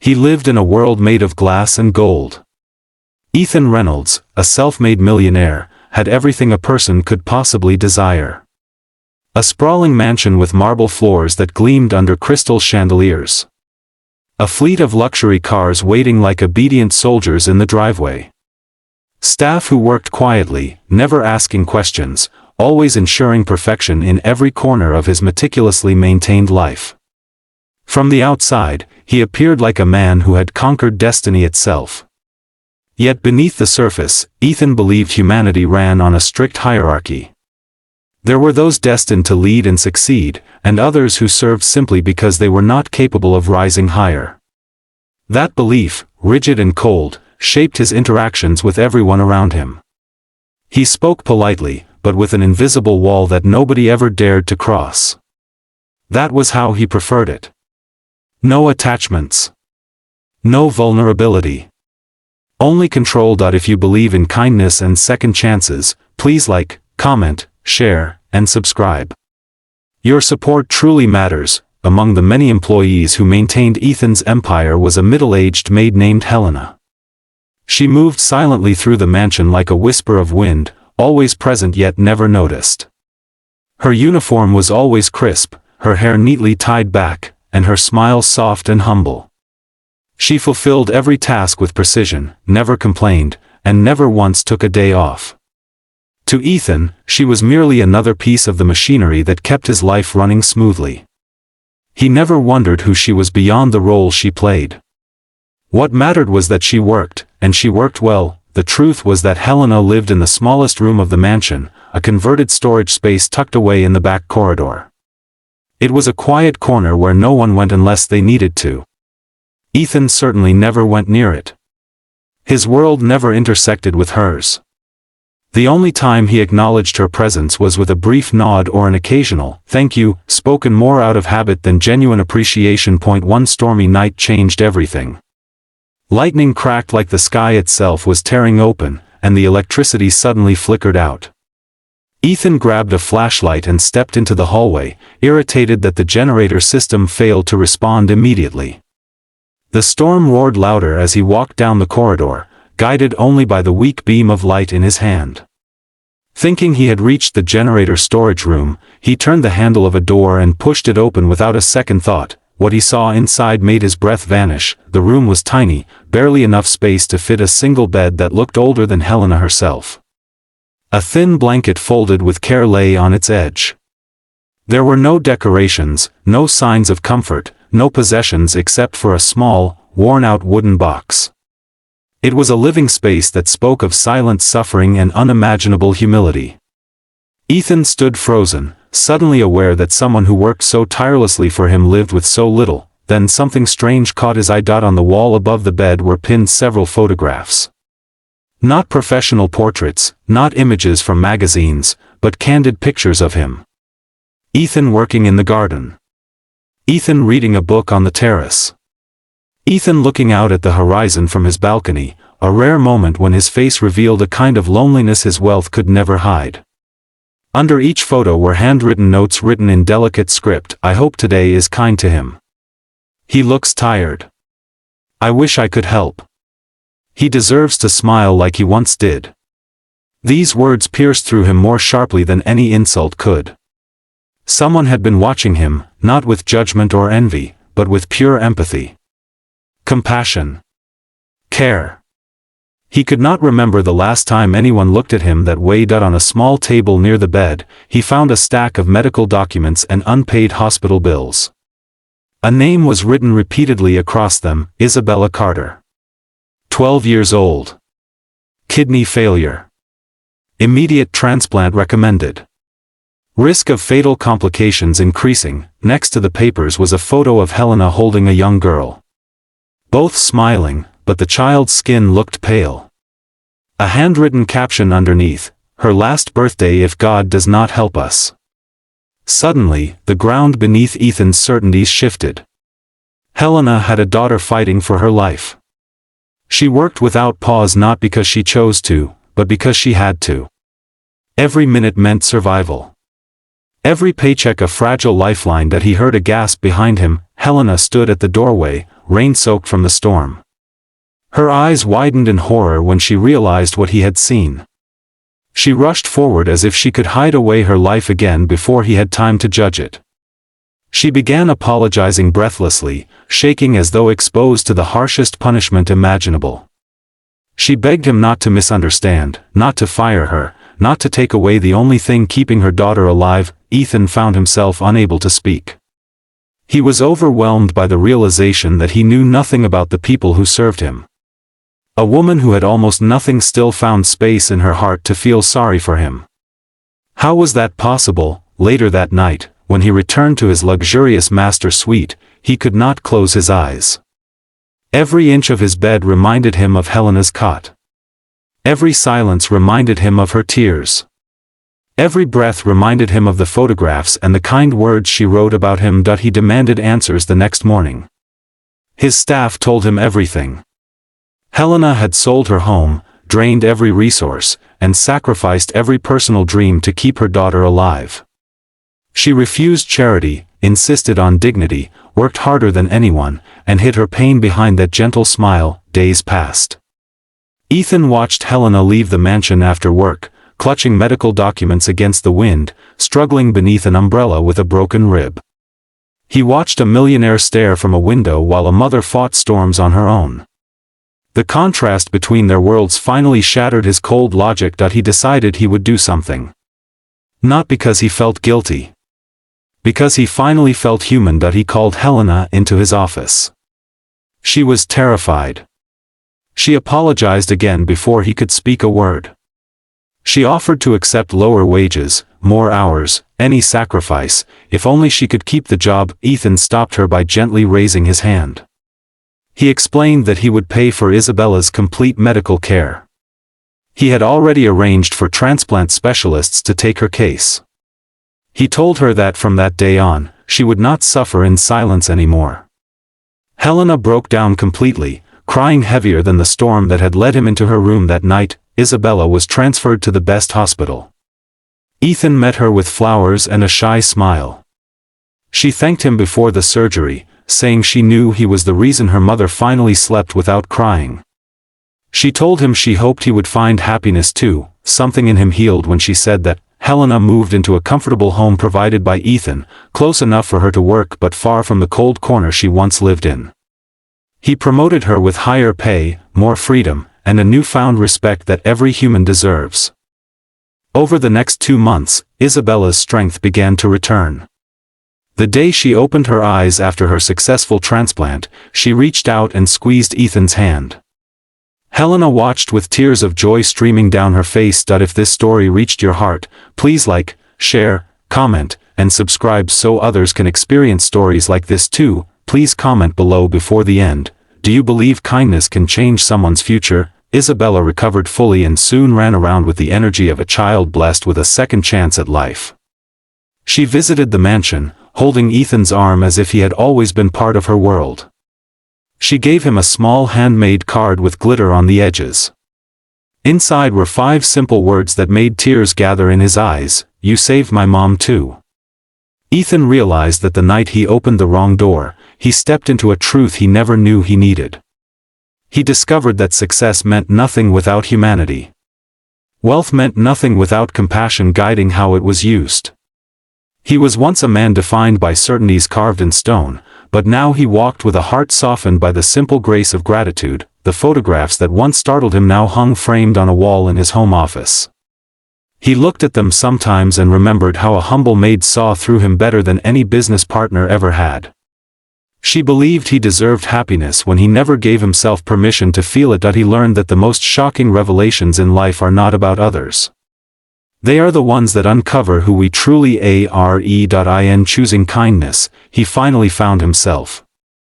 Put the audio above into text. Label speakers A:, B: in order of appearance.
A: He lived in a world made of glass and gold. Ethan Reynolds, a self-made millionaire, had everything a person could possibly desire. A sprawling mansion with marble floors that gleamed under crystal chandeliers. A fleet of luxury cars waiting like obedient soldiers in the driveway. Staff who worked quietly, never asking questions, always ensuring perfection in every corner of his meticulously maintained life. From the outside, he appeared like a man who had conquered destiny itself. Yet beneath the surface, Ethan believed humanity ran on a strict hierarchy. There were those destined to lead and succeed, and others who served simply because they were not capable of rising higher. That belief, rigid and cold, shaped his interactions with everyone around him. He spoke politely, but with an invisible wall that nobody ever dared to cross. That was how he preferred it. No attachments. No vulnerability. Only control. If you believe in kindness and second chances, please like, comment, share, and subscribe. Your support truly matters. Among the many employees who maintained Ethan's empire was a middle-aged maid named Helena. She moved silently through the mansion like a whisper of wind, always present yet never noticed. Her uniform was always crisp, her hair neatly tied back, and her smile soft and humble. She fulfilled every task with precision, never complained, and never once took a day off. To Ethan, she was merely another piece of the machinery that kept his life running smoothly. He never wondered who she was beyond the role she played. What mattered was that she worked, and she worked well. The truth was that Helena lived in the smallest room of the mansion, a converted storage space tucked away in the back corridor. It was a quiet corner where no one went unless they needed to. Ethan certainly never went near it. His world never intersected with hers. The only time he acknowledged her presence was with a brief nod or an occasional "thank you," spoken more out of habit than genuine appreciation. One stormy night changed everything. Lightning cracked like the sky itself was tearing open, and the electricity suddenly flickered out. Ethan grabbed a flashlight and stepped into the hallway, irritated that the generator system failed to respond immediately. The storm roared louder as he walked down the corridor, guided only by the weak beam of light in his hand. Thinking he had reached the generator storage room, he turned the handle of a door and pushed it open without a second thought. What he saw inside made his breath vanish. The room was tiny, barely enough space to fit a single bed that looked older than Helena herself. A thin blanket folded with care lay on its edge. There were no decorations, no signs of comfort, no possessions except for a small, worn-out wooden box. It was a living space that spoke of silent suffering and unimaginable humility. Ethan stood frozen, suddenly aware that someone who worked so tirelessly for him lived with so little. Then something strange caught his eye. On the wall above the bed were pinned several photographs. Not professional portraits, not images from magazines, but candid pictures of him. Ethan working in the garden. Ethan reading a book on the terrace. Ethan looking out at the horizon from his balcony, a rare moment when his face revealed a kind of loneliness his wealth could never hide. Under each photo were handwritten notes written in delicate script. "I hope today is kind to him. He looks tired. I wish I could help. He deserves to smile like he once did." These words pierced through him more sharply than any insult could. Someone had been watching him, not with judgment or envy, but with pure empathy. Compassion. Care. He could not remember the last time anyone looked at him that way. On a small table near the bed, he found a stack of medical documents and unpaid hospital bills. A name was written repeatedly across them: Isabella Carter. 12 years old. Kidney failure. Immediate transplant recommended. Risk of fatal complications increasing. Next to the papers was a photo of Helena holding a young girl. Both smiling, but the child's skin looked pale. A handwritten caption underneath: "Her last birthday if God does not help us." Suddenly, the ground beneath Ethan's certainties shifted. Helena had a daughter fighting for her life. She worked without pause, not because she chose to, but because she had to. Every minute meant survival. Every paycheck a fragile lifeline. That he heard a gasp behind him. Helena stood at the doorway, rain-soaked from the storm. Her eyes widened in horror when she realized what he had seen. She rushed forward as if she could hide away her life again before he had time to judge it. She began apologizing breathlessly, shaking as though exposed to the harshest punishment imaginable. She begged him not to misunderstand, not to fire her, not to take away the only thing keeping her daughter alive. Ethan found himself unable to speak. He was overwhelmed by the realization that he knew nothing about the people who served him. A woman who had almost nothing still found space in her heart to feel sorry for him. How was that possible? Later that night, when he returned to his luxurious master suite, he could not close his eyes. Every inch of his bed reminded him of Helena's cot. Every silence reminded him of her tears. Every breath reminded him of the photographs and the kind words she wrote about him. He demanded answers the next morning. His staff told him everything. Helena had sold her home, drained every resource, and sacrificed every personal dream to keep her daughter alive. She refused charity, insisted on dignity, worked harder than anyone, and hid her pain behind that gentle smile. Days passed. Ethan watched Helena leave the mansion after work, clutching medical documents against the wind, struggling beneath an umbrella with a broken rib. He watched a millionaire stare from a window while a mother fought storms on her own. The contrast between their worlds finally shattered his cold logic. He decided he would do something. Not because he felt guilty. Because he finally felt human. He called Helena into his office. She was terrified. She apologized again before he could speak a word. She offered to accept lower wages, more hours, any sacrifice, if only she could keep the job. Ethan stopped her by gently raising his hand. He explained that he would pay for Isabella's complete medical care. He had already arranged for transplant specialists to take her case. He told her that from that day on, she would not suffer in silence anymore. Helena broke down completely, crying heavier than the storm that had led him into her room that night. Isabella was transferred to the best hospital. Ethan met her with flowers and a shy smile. She thanked him before the surgery, saying she knew he was the reason her mother finally slept without crying. She told him she hoped he would find happiness too. Something in him healed when she said that. Helena moved into a comfortable home provided by Ethan, close enough for her to work but far from the cold corner she once lived in. He promoted her with higher pay, more freedom, and a newfound respect that every human deserves. Over the next 2 months, Isabella's strength began to return. The day she opened her eyes after her successful transplant, she reached out and squeezed Ethan's hand. Helena watched with tears of joy streaming down her face. If this story reached your heart, please like, share, comment, and subscribe so others can experience stories like this too. Please comment below before the end. Do you believe kindness can change someone's future? Isabella recovered fully and soon ran around with the energy of a child blessed with a second chance at life. She visited the mansion, holding Ethan's arm as if he had always been part of her world. She gave him a small handmade card with glitter on the edges. Inside were 5 simple words that made tears gather in his eyes. You saved my mom too. Ethan realized that the night he opened the wrong door, he stepped into a truth he never knew he needed. He discovered that success meant nothing without humanity. Wealth meant nothing without compassion guiding how it was used. He was once a man defined by certainties carved in stone, but now he walked with a heart softened by the simple grace of gratitude. The photographs that once startled him now hung framed on a wall in his home office. He looked at them sometimes and remembered how a humble maid saw through him better than any business partner ever had. She believed he deserved happiness when he never gave himself permission to feel it. He learned that the most shocking revelations in life are not about others. They are the ones that uncover who we truly are. In choosing kindness, he finally found himself.